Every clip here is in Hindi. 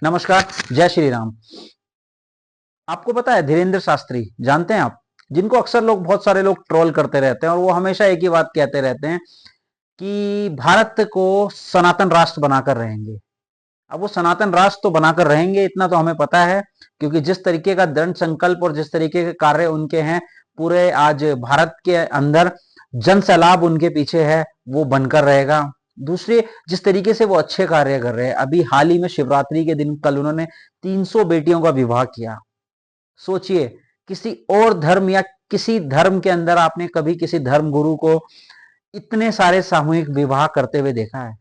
नमस्कार, जय श्री राम। आपको पता है धीरेन्द्र शास्त्री, जानते हैं आप, जिनको अक्सर लोग बहुत सारे लोग ट्रोल करते रहते हैं और वो हमेशा एक ही बात कहते रहते हैं कि भारत को सनातन राष्ट्र बनाकर रहेंगे। अब वो सनातन राष्ट्र तो बनाकर रहेंगे, इतना तो हमें पता है, क्योंकि जिस तरीके का दृढ़ संकल्प और जिस तरीके के कार्य उनके हैं, पूरे आज भारत के अंदर जन सैलाब उनके पीछे है, वो बनकर रहेगा। दूसरी, जिस तरीके से वो अच्छे कार्य कर रहे हैं, अभी हाल ही में शिवरात्रि के दिन कल उन्होंने 300 बेटियों का विवाह किया। सोचिए, किसी और धर्म या किसी धर्म के अंदर आपने कभी किसी धर्म गुरु को इतने सारे सामूहिक विवाह करते हुए देखा है,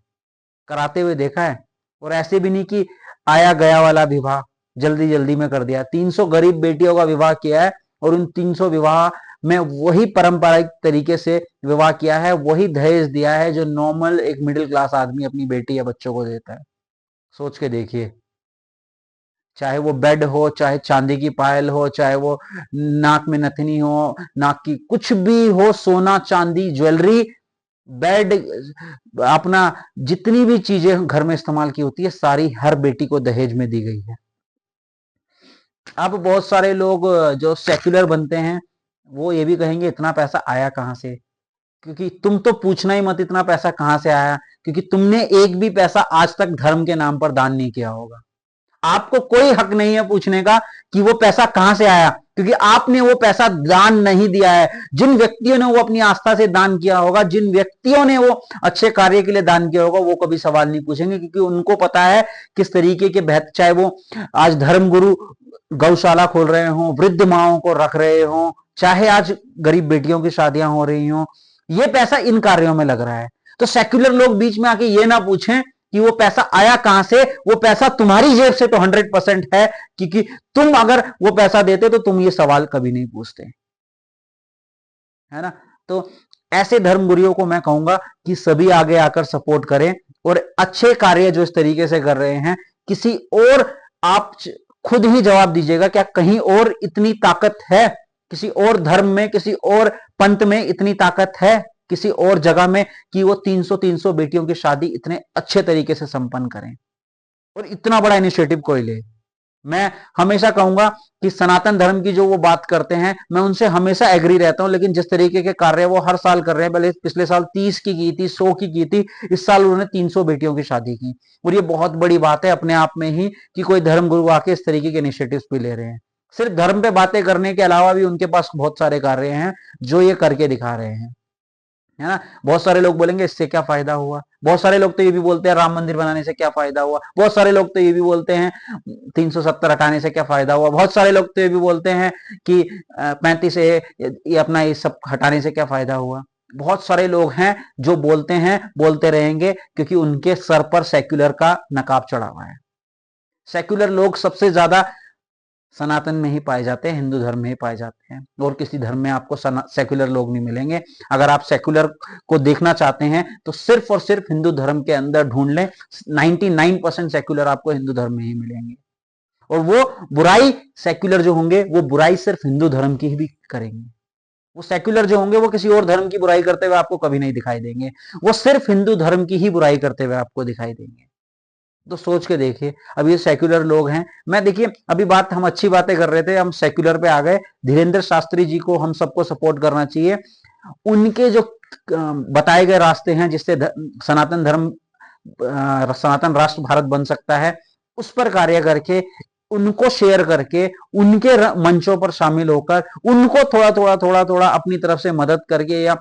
कराते हुए देखा है? और ऐसे भी नहीं कि आया गया वाला विवाह जल्दी जल्दी में कर दिया। 300 गरीब बेटियों का विवाह किया है और उन 300 विवाह में वही पारंपरिक तरीके से विवाह किया है, वही दहेज दिया है जो नॉर्मल एक मिडिल क्लास आदमी अपनी बेटी या बच्चों को देता है। सोच के देखिए, चाहे वो बेड हो, चाहे चांदी की पायल हो, चाहे वो नाक में नथनी हो, नाक की कुछ भी हो, सोना चांदी ज्वेलरी, बेड, अपना जितनी भी चीजें घर में इस्तेमाल की होती है, सारी हर बेटी को दहेज में दी गई है। अब बहुत सारे लोग जो सेक्युलर बनते हैं वो ये भी कहेंगे इतना पैसा आया कहां से, क्योंकि तुम तो पूछना ही मत इतना पैसा कहां से आया, क्योंकि तुमने एक भी पैसा आज तक धर्म के नाम पर दान नहीं किया होगा। आपको कोई हक नहीं है पूछने का कि वो पैसा कहां से आया, क्योंकि आपने वो पैसा दान नहीं दिया है। जिन व्यक्तियों ने वो अपनी आस्था से दान किया होगा, जिन व्यक्तियों ने वो अच्छे कार्य के लिए दान किया होगा, वो कभी सवाल नहीं पूछेंगे, क्योंकि उनको पता है किस तरीके के बेहतर, चाहे वो आज धर्मगुरु गौशाला खोल रहे हो, वृद्ध माओं को रख रहे हो, चाहे आज गरीब बेटियों की शादियां हो रही हो, ये पैसा इन कार्यों में लग रहा है। तो सेक्युलर लोग बीच में आके ये ना पूछें कि वो पैसा आया कहां से। वो पैसा तुम्हारी जेब से तो 100% है, क्योंकि तुम अगर वो पैसा देते तो तुम ये सवाल कभी नहीं पूछते, है ना। तो ऐसे धर्मगुरुओं को मैं कहूंगा कि सभी आगे आकर सपोर्ट करें और अच्छे कार्य जो इस तरीके से कर रहे हैं, किसी और, आप खुद ही जवाब दीजिएगा, क्या कहीं और इतनी ताकत है, किसी और धर्म में, किसी और पंथ में इतनी ताकत है, किसी और जगह में, कि वो 300 बेटियों की शादी इतने अच्छे तरीके से संपन्न करें और इतना बड़ा इनिशिएटिव कोई ले। मैं हमेशा कहूंगा कि सनातन धर्म की जो वो बात करते हैं, मैं उनसे हमेशा एग्री रहता हूं, लेकिन जिस तरीके के कार्य वो हर साल कर रहे हैं, पहले पिछले साल 30 की थी, 100 की थी, इस साल उन्होंने 300 बेटियों की शादी की, और ये बहुत बड़ी बात है अपने आप में ही कि कोई धर्मगुरु आके इस तरीके के इनिशिएटिव्स भी ले रहे हैं। सिर्फ धर्म पे बातें करने के अलावा भी उनके पास बहुत सारे कार्य हैं जो ये करके दिखा रहे हैं, है ना। बहुत सारे लोग बोलेंगे इससे क्या फायदा हुआ, बहुत सारे लोग तो ये भी बोलते हैं राम मंदिर बनाने से क्या फायदा हुआ, बहुत सारे लोग तो ये भी बोलते हैं 370 हटाने से क्या फायदा हुआ, बहुत सारे लोग तो ये भी बोलते हैं कि 35 से ये अपना ये सब हटाने से क्या फायदा हुआ। बहुत सारे लोग हैं जो बोलते हैं, बोलते रहेंगे, क्योंकि उनके सर पर सेक्युलर का नकाब चढ़ा हुआ है। सेक्युलर लोग सबसे ज्यादा सनातन में ही पाए जाते हैं, हिंदू धर्म में ही पाए जाते हैं, और किसी धर्म में आपको सेक्युलर लोग नहीं मिलेंगे। अगर आप सेक्युलर को देखना चाहते हैं तो सिर्फ और सिर्फ हिंदू धर्म के अंदर ढूंढ लें, 99% सेक्युलर आपको हिंदू धर्म में ही मिलेंगे। और वो बुराई, सेक्युलर जो होंगे वो बुराई सिर्फ हिंदू धर्म की ही भी करेंगे। वो सेक्युलर जो होंगे वो किसी और धर्म की बुराई करते हुए आपको कभी नहीं दिखाई देंगे, वो सिर्फ हिंदू धर्म की ही बुराई करते हुए आपको दिखाई देंगे। तो सोच के देखिए, अब ये सेक्युलर लोग हैं, मैं देखिए अभी बात, हम अच्छी बातें कर रहे थे, हम सेक्युलर पे आ गए। धीरेन्द्र शास्त्री जी को हम सबको सपोर्ट करना चाहिए। उनके जो बताए गए रास्ते हैं जिससे सनातन धर्म, सनातन राष्ट्र भारत बन सकता है, उस पर कार्य करके, उनको शेयर करके, उनके मंचों पर शामिल होकर, उनको थोड़ा थोड़ा अपनी तरफ से मदद करके, या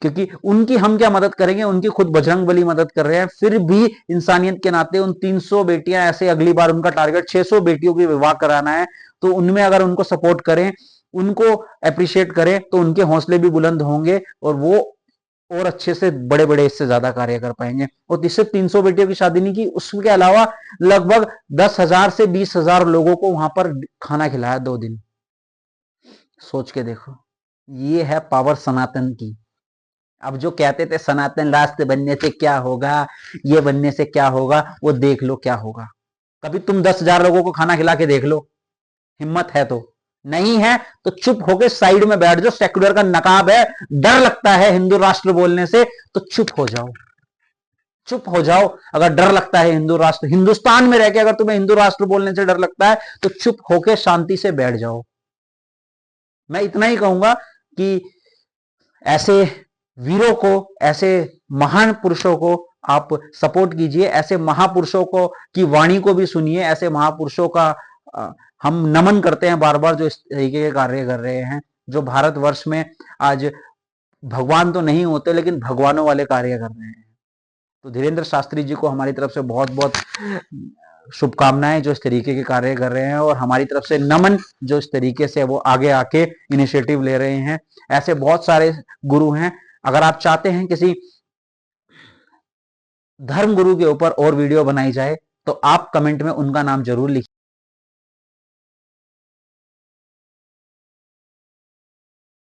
क्योंकि उनकी हम क्या मदद करेंगे, उनकी खुद बजरंग बली मदद कर रहे हैं, फिर भी इंसानियत के नाते उन 300 बेटियां, ऐसे अगली बार उनका टारगेट 600 बेटियों की विवाह कराना है, तो उनमें अगर उनको सपोर्ट करें, उनको अप्रिशिएट करें, तो उनके हौसले भी बुलंद होंगे और वो और अच्छे से बड़े बड़े इससे ज्यादा कार्य कर पाएंगे। और सिर्फ 300 बेटियों की शादी नहीं की, उसके अलावा लगभग 10,000 से 20,000 लोगों को वहां पर खाना खिलाया 2 दिन। सोच के देखो, ये है पावर सनातन की। अब जो कहते थे सनातन राष्ट्र बनने से क्या होगा, ये बनने से क्या होगा, वो देख लो क्या होगा। कभी तुम 10,000 लोगों को खाना खिला के देख लो, हिम्मत है तो। नहीं है तो चुप होके साइड में बैठ जाओ। सेक्युलर का नकाब है, डर लगता है हिंदू राष्ट्र बोलने से, तो चुप हो जाओ, चुप हो जाओ। अगर डर लगता है हिंदू राष्ट्र, हिंदुस्तान में रह के अगर तुम्हें हिंदू राष्ट्र बोलने से डर लगता है तो चुप होके शांति से बैठ जाओ। मैं इतना ही कहूंगा कि ऐसे वीरों को, ऐसे महान पुरुषों को आप सपोर्ट कीजिए, ऐसे महापुरुषों को की वाणी को भी सुनिए, ऐसे महापुरुषों का हम नमन करते हैं बार बार जो इस तरीके के कार्य कर रहे हैं, जो भारतवर्ष में आज भगवान तो नहीं होते लेकिन भगवानों वाले कार्य कर रहे हैं। तो धीरेन्द्र शास्त्री जी को हमारी तरफ से बहुत बहुत शुभकामनाएं जो इस तरीके के कार्य कर रहे हैं, और हमारी तरफ से नमन जो इस तरीके से वो आगे आके इनिशिएटिव ले रहे हैं। ऐसे बहुत सारे गुरु हैं। अगर आप चाहते हैं किसी धर्म गुरु के ऊपर और वीडियो बनाई जाए तो आप कमेंट में उनका नाम जरूर लिखिए।